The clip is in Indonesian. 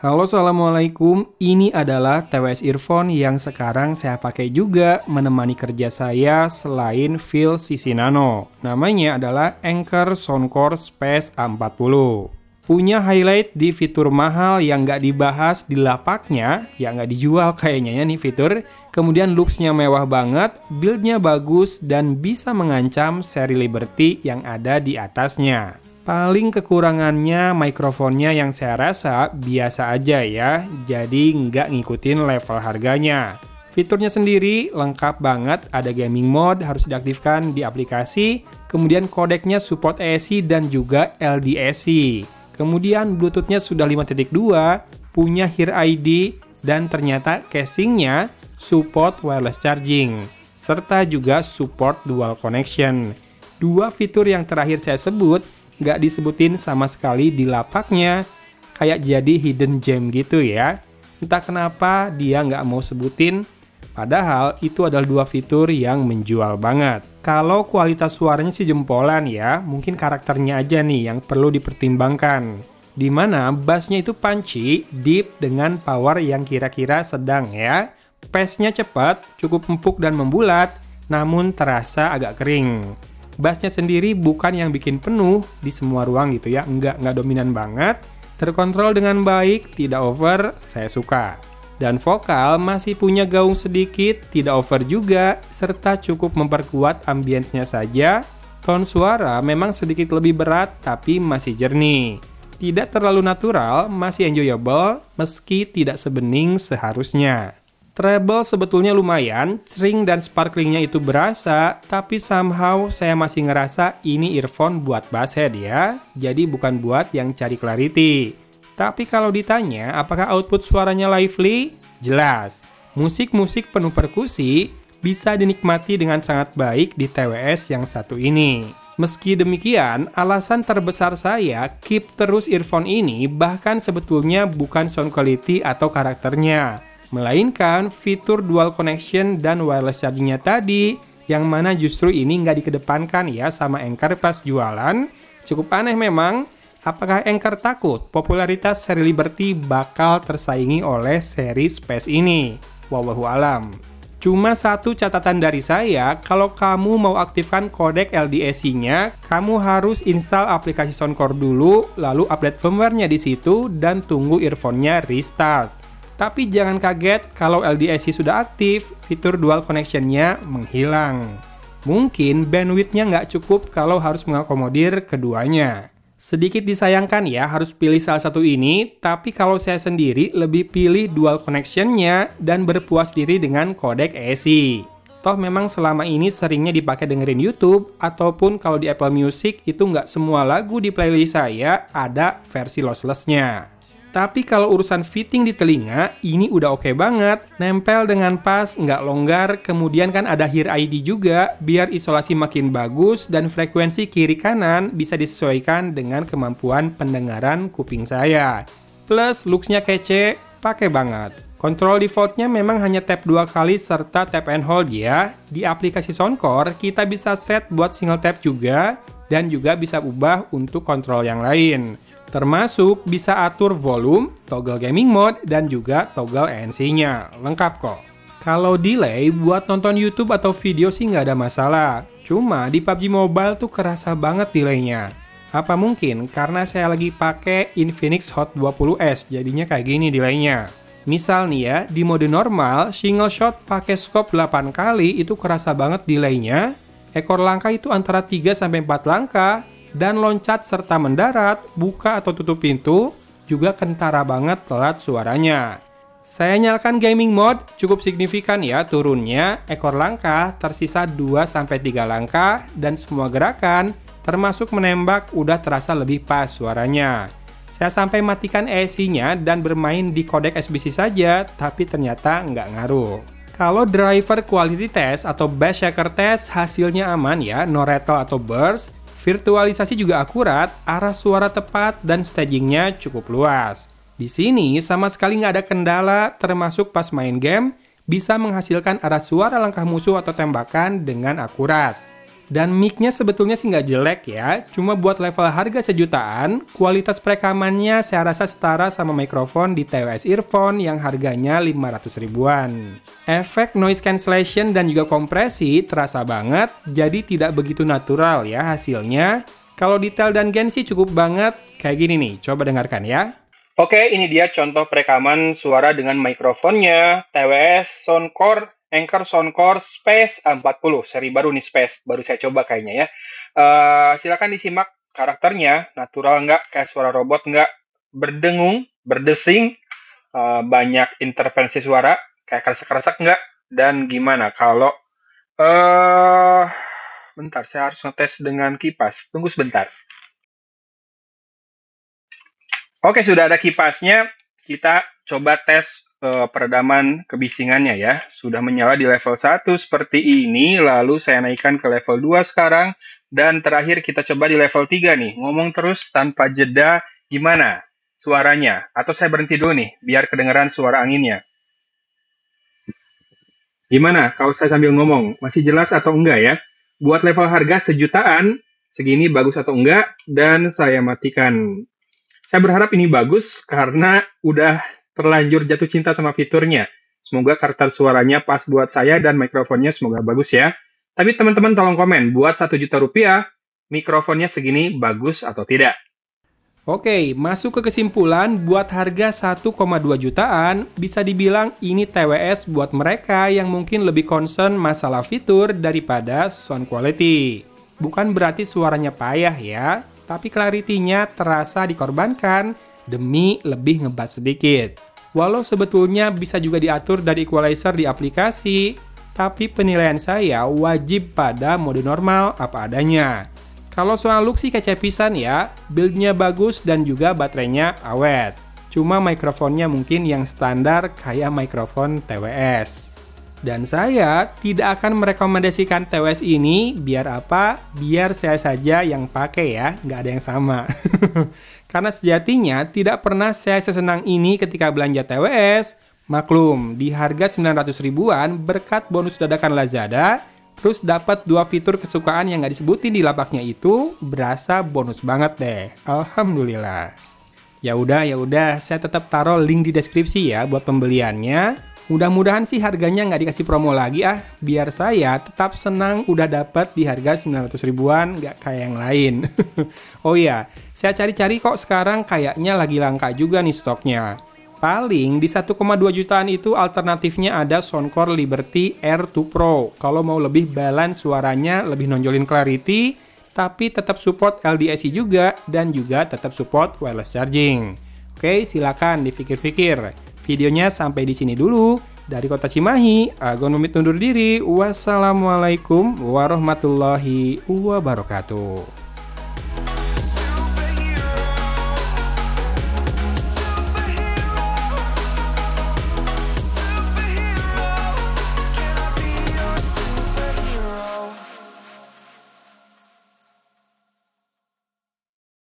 Halo, assalamualaikum. Ini adalah TWS earphone yang sekarang saya pakai juga menemani kerja saya selain Phil CC Nano. Namanya adalah Anker Soundcore Space A40. Punya highlight di fitur mahal yang nggak dibahas di lapaknya, ya nggak dijual kayaknya ya nih fitur. Kemudian looks-nya mewah banget, build-nya bagus, dan bisa mengancam seri Liberty yang ada di atasnya. Paling kekurangannya mikrofonnya yang saya rasa biasa aja ya, jadi nggak ngikutin level harganya. Fiturnya sendiri lengkap banget, ada gaming mode harus diaktifkan di aplikasi, kemudian kodeknya support AAC dan juga LDAC. Kemudian Bluetooth-nya sudah 5.2, punya Hear ID, dan ternyata casingnya support wireless charging, serta juga support dual connection. Dua fitur yang terakhir saya sebut nggak disebutin sama sekali di lapaknya, kayak jadi hidden gem gitu ya. Entah kenapa dia nggak mau sebutin, padahal itu adalah dua fitur yang menjual banget. Kalau kualitas suaranya sih jempolan ya, mungkin karakternya aja nih yang perlu dipertimbangkan. Dimana bassnya itu punchy, deep dengan power yang kira-kira sedang ya. Pace-nya cepat, cukup empuk dan membulat, namun terasa agak kering. Bassnya sendiri bukan yang bikin penuh di semua ruang gitu ya, nggak dominan banget, terkontrol dengan baik, tidak over, saya suka. Dan vokal masih punya gaung sedikit, tidak over juga, serta cukup memperkuat ambience-nya saja. Tone suara memang sedikit lebih berat, tapi masih jernih. Tidak terlalu natural, masih enjoyable, meski tidak sebening seharusnya. Treble sebetulnya lumayan, string dan sparklingnya itu berasa, tapi somehow saya masih ngerasa ini earphone buat basshead ya, jadi bukan buat yang cari clarity. Tapi kalau ditanya apakah output suaranya lively? Jelas. Musik-musik penuh perkusi bisa dinikmati dengan sangat baik di TWS yang satu ini. Meski demikian, alasan terbesar saya keep terus earphone ini bahkan sebetulnya bukan sound quality atau karakternya, melainkan fitur dual connection dan wireless charging-nya tadi, yang mana justru ini nggak dikedepankan ya sama Anker pas jualan. Cukup aneh memang, apakah Anker takut popularitas seri Liberty bakal tersaingi oleh seri Space ini? Wallahu alam. Cuma satu catatan dari saya, kalau kamu mau aktifkan kodek LDAC-nya, kamu harus install aplikasi Soundcore dulu, lalu update firmware-nya di situ, dan tunggu earphone-nya restart. Tapi jangan kaget kalau LDAC sudah aktif, fitur dual connection-nya menghilang. Mungkin bandwidth-nya nggak cukup kalau harus mengakomodir keduanya. Sedikit disayangkan ya harus pilih salah satu ini, tapi kalau saya sendiri lebih pilih dual connection-nya dan berpuas diri dengan kodek AAC. Toh memang selama ini seringnya dipakai dengerin YouTube, ataupun kalau di Apple Music itu nggak semua lagu di playlist saya ada versi lossless-nya. Tapi kalau urusan fitting di telinga, ini udah oke banget. Nempel dengan pas, nggak longgar, kemudian kan ada Hear ID juga, biar isolasi makin bagus dan frekuensi kiri-kanan bisa disesuaikan dengan kemampuan pendengaran kuping saya. Plus, looks-nya kece, pakai banget. Kontrol default-nya memang hanya tap 2 kali serta tap and hold ya. Di aplikasi Soundcore, kita bisa set buat single tap juga, dan juga bisa ubah untuk kontrol yang lain. Termasuk bisa atur volume, toggle gaming mode, dan juga toggle ANC-nya. Lengkap kok. Kalau delay, buat nonton YouTube atau video sih nggak ada masalah. Cuma di PUBG Mobile tuh kerasa banget delaynya. Apa mungkin karena saya lagi pakai Infinix Hot 20S, jadinya kayak gini delaynya. Misal nih ya, di mode normal, single shot pakai scope 8 kali itu kerasa banget delaynya. Ekor langkah itu antara 3-4 langkah. Dan loncat serta mendarat, buka atau tutup pintu, juga kentara banget telat suaranya. Saya nyalakan gaming mode, cukup signifikan ya turunnya, ekor langkah tersisa 2-3 langkah, dan semua gerakan, termasuk menembak, udah terasa lebih pas suaranya. Saya sampai matikan AAC-nya dan bermain di kodek SBC saja, tapi ternyata nggak ngaruh. Kalau driver quality test atau bass shaker test hasilnya aman ya, no rattle atau burst. Virtualisasi juga akurat, arah suara tepat, dan stagingnya cukup luas. Di sini sama sekali nggak ada kendala, termasuk pas main game, bisa menghasilkan arah suara langkah musuh atau tembakan dengan akurat. Dan mic-nya sebetulnya sih nggak jelek ya, cuma buat level harga sejutaan, kualitas perekamannya saya rasa setara sama mikrofon di TWS Earphone yang harganya 500 ribuan. Efek noise cancellation dan juga kompresi terasa banget, jadi tidak begitu natural ya hasilnya. Kalau detail dan gen sih cukup banget, kayak gini nih, coba dengarkan ya. Oke, ini dia contoh perekaman suara dengan mikrofonnya TWS Soundcore Anker Soundcore Space 40, seri baru nih Space, baru saya coba kayaknya ya. Silakan disimak karakternya, natural nggak, kayak suara robot nggak, berdengung, berdesing, banyak intervensi suara, kayak kresek-kresek nggak, dan gimana kalau, bentar, saya harus ngetes dengan kipas, tunggu sebentar. Oke, sudah ada kipasnya, kita coba tes peredaman kebisingannya ya. Sudah menyala di level 1 seperti ini, lalu saya naikkan ke level 2 sekarang, dan terakhir kita coba di level 3 nih. Ngomong terus tanpa jeda, gimana suaranya? Atau saya berhenti dulu nih, biar kedengaran suara anginnya. Gimana kalau saya sambil ngomong? Masih jelas atau enggak ya? Buat level harga sejutaan, segini bagus atau enggak? Dan saya matikan. Saya berharap ini bagus karena udah terlanjur jatuh cinta sama fiturnya. Semoga karakter suaranya pas buat saya dan mikrofonnya semoga bagus ya. Tapi teman-teman tolong komen, buat 1 juta rupiah, mikrofonnya segini bagus atau tidak? Oke, masuk ke kesimpulan, buat harga 1,2 jutaan, bisa dibilang ini TWS buat mereka yang mungkin lebih concern masalah fitur daripada sound quality. Bukan berarti suaranya payah ya, tapi clarity-nya terasa dikorbankan demi lebih ngebass sedikit. Walau sebetulnya bisa juga diatur dari equalizer di aplikasi, tapi penilaian saya wajib pada mode normal apa adanya. Kalau soal look sih kece pisan ya, build-nya bagus dan juga baterainya awet. Cuma mikrofonnya mungkin yang standar kayak mikrofon TWS. Dan saya tidak akan merekomendasikan TWS ini, biar apa? Biar saya saja yang pakai ya, nggak ada yang sama. Karena sejatinya tidak pernah saya sesenang ini ketika belanja TWS. Maklum, di harga 900 ribuan berkat bonus dadakan Lazada, terus dapat 2 fitur kesukaan yang nggak disebutin di lapaknya itu, berasa bonus banget deh. Alhamdulillah. Ya udah, saya tetap taruh link di deskripsi ya buat pembeliannya. Mudah-mudahan sih harganya nggak dikasih promo lagi biar saya tetap senang udah dapat di harga 900 ribuan, nggak kayak yang lain. Oh iya, saya cari-cari kok sekarang kayaknya lagi langka juga nih stoknya. Paling di 1,2 jutaan itu alternatifnya ada Soundcore Liberty Air 2 Pro. Kalau mau lebih balance suaranya, lebih nonjolin clarity, tapi tetap support LDAC juga dan juga tetap support wireless charging. Oke, silakan dipikir-pikir. Videonya sampai di sini dulu. Dari Kota Cimahi, Agon pamit undur diri. Wassalamualaikum warahmatullahi wabarakatuh.